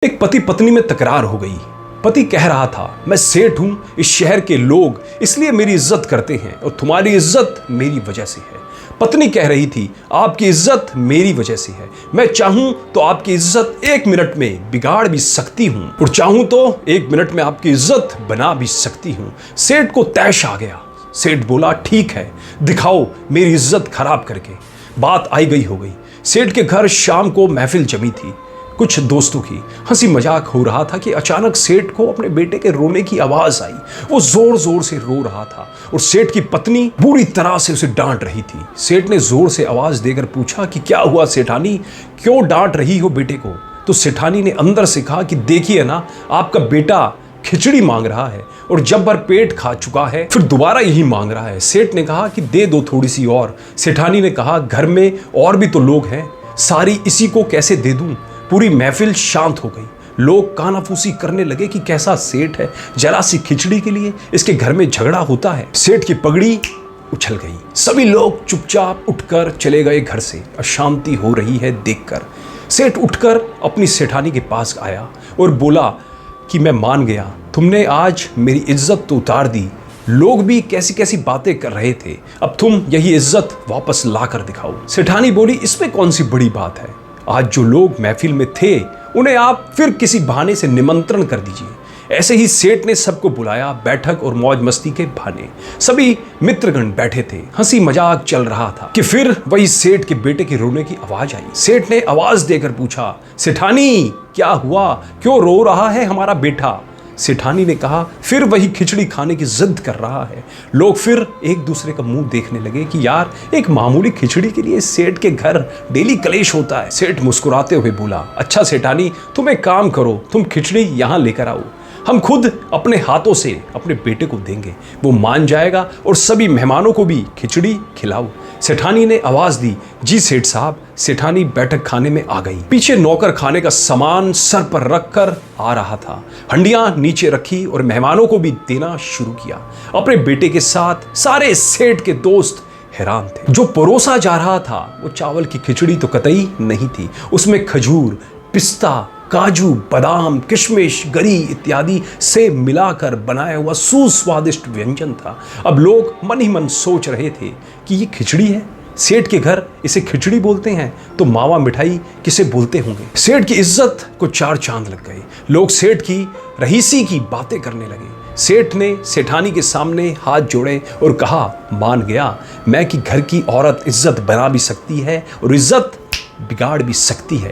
एक पति पत्नी में तकरार हो गई। पति कह रहा था, मैं सेठ हूं, इस शहर के लोग इसलिए मेरी इज्जत करते हैं और तुम्हारी इज्जत मेरी वजह से है। पत्नी कह रही थी, आपकी इज्जत मेरी वजह से है, मैं चाहूं तो आपकी इज्जत 1 मिनट में बिगाड़ भी सकती हूं और चाहूं तो 1 मिनट में आपकी इज्जत बना भी सकती हूं। सेठ को तैश आ गया। सेठ बोला, ठीक है, दिखाओ मेरी इज्जत खराब करके। बात आई गई हो गई। सेठ के घर शाम को महफिल जमी थी। कुछ दोस्तों की हंसी मजाक हो रहा था कि अचानक सेठ को अपने बेटे के रोने की आवाज आई। वो जोर जोर से रो रहा था और सेठ की पत्नी बुरी तरह से उसे डांट रही थी। सेठ ने जोर से आवाज देकर पूछा कि क्या हुआ सेठानी, क्यों डांट रही हो बेटे को? तो सेठानी ने अंदर से कहा कि देखिए ना, आपका बेटा खिचड़ी मांग रहा है और जब भर पेट खा चुका है फिर दोबारा यही मांग रहा है। सेठ ने कहा कि दे दो थोड़ी सी और। सेठानी ने कहा, घर में और भी तो लोग हैं, सारी इसी को कैसे दे दूं? पूरी महफिल शांत हो गई। लोग कानाफूसी करने लगे कि कैसा सेठ है, जरा सी खिचड़ी के लिए इसके घर में झगड़ा होता है। सेठ की पगड़ी उछल गई। सभी लोग चुपचाप उठकर चले गए घर से। अशांति हो रही है देखकर सेठ उठकर अपनी सेठानी के पास आया और बोला कि मैं मान गया, तुमने आज मेरी इज्जत तो उतार दी। लोग भी कैसी कैसी बातें कर रहे थे, अब तुम यही इज्जत वापस ला कर दिखाओ। सेठानी बोली, इसमें कौन सी बड़ी बात है? आज जो लोग महफिल में थे उन्हें आप फिर किसी बहाने से निमंत्रण कर दीजिए। ऐसे ही सेठ ने सबको बुलाया, बैठक और मौज मस्ती के बहाने। सभी मित्रगण बैठे थे, हंसी मजाक चल रहा था कि फिर वही सेठ के बेटे के रोने की आवाज आई। सेठ ने आवाज देकर पूछा, सेठानी क्या हुआ, क्यों रो रहा है हमारा बेटा? सेठानी ने कहा, फिर वही खिचड़ी खाने की जिद कर रहा है। लोग फिर एक दूसरे का मुंह देखने लगे कि यार, एक मामूली खिचड़ी के लिए सेठ के घर डेली कलेश होता है। सेठ मुस्कुराते हुए बोला, अच्छा सेठानी, तुम एक काम करो, तुम खिचड़ी यहाँ लेकर आओ, हम खुद अपने हाथों से अपने बेटे को देंगे, वो मान जाएगा और सभी मेहमानों को भी खिचड़ी खिलाओ। सेठानी ने आवाज दी, जी सेठ साहब। सेठानी बैठक खाने में आ गई। पीछे नौकर खाने का सामान सर पर रखकर आ रहा था। हंडियां नीचे रखी और मेहमानों को भी देना शुरू किया। अपने बेटे के साथ सारे सेठ के दोस्त हैरान थे। जो परोसा जा रहा था वो चावल की खिचड़ी तो कतई नहीं थी, उसमें खजूर, पिस्ता, काजू, बादाम, किशमिश, गरी इत्यादि से मिलाकर बनाया हुआ सुस्वादिष्ट व्यंजन था। अब लोग मन ही मन सोच रहे थे कि ये खिचड़ी है, सेठ के घर इसे खिचड़ी बोलते हैं तो मावा मिठाई किसे बोलते होंगे। सेठ की इज्जत को 4 चांद लग गए। लोग सेठ की रईसी की बातें करने लगे। सेठ ने सेठानी के सामने हाथ जोड़े और कहा, मान गया मैं कि घर की औरत इज्जत बना भी सकती है और इज्जत बिगाड़ भी सकती है।